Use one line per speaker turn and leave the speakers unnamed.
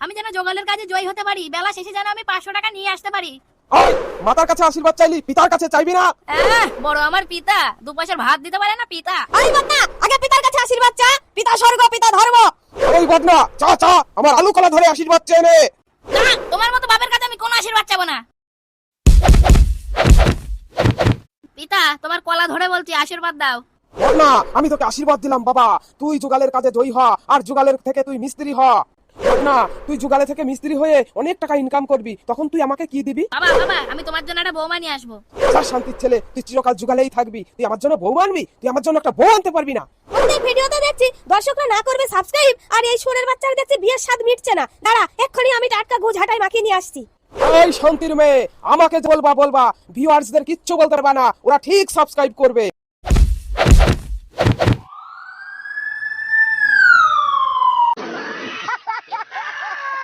আমি যেন জোগালের কাজে জয় হতে পারি, বেলা শেষে যেন আমি 500 টাকা নিয়ে আসতে পারি।
ওই মাতার কাছে আশীর্বাদ চাইলি, পিতার কাছে চাইবি না?
বড় আমার পিতা 2 পয়সার ভাত দিতে পারে না পিতা।
আই বদনা, আগে পিতার কাছে আশীর্বাদ চা। পিতা স্বর্গ, পিতা ধর্ম।
ওই বদনা, চা চা, আমার আলু কলা ধরে আশীর্বাদ চেয়ে নে।
না, তোমার মতো বাপের কাছে আমি কোনো আশীর্বাদ চাবো না। পিতা, তোমার কলা ধরে বলছি, আশীর্বাদ দাও।
বদনা, আমি তোকে আশীর্বাদ দিলাম বাবা, তুই যুগালের কাজে জয়ী হ, আর যুগালের থেকে তুই মিস্ত্রি হ। বদনা, তুই যুগালে থেকে মিস্ত্রি হয়ে অনেক টাকা ইনকাম করবি, তখন তুই আমাকে কি দিবি?
বাবা বাবা, আমি তোমার জন্য একটা বৌমা নিয়ে আসবো।
স্যার শান্তির ছেলে, তুই চিরকাল যুগালেই থাকবি, তুই আমার জন্য বউ আনবি? তুই আমার জন্য একটা বউ আনতে পারবি না?
প্রত্যেক ভিডিওতে দেখছি দর্শকরা না করবে সাবস্ক্রাইব, আর এই সোরের বাচ্চার দেখছি বিয়ের স্বাদ মিটছে না। দাঁড়া, এক্ষুনি আমি টাটকা গুজ হাটাই মাখিয়ে নিয়ে আসছি।
এই শান্তির মেয়ে, আমাকে বলবা ভিউয়ার্সদের কিচ্ছু বলতে পারবা না, ওরা ঠিক সাবস্ক্রাইব করবে।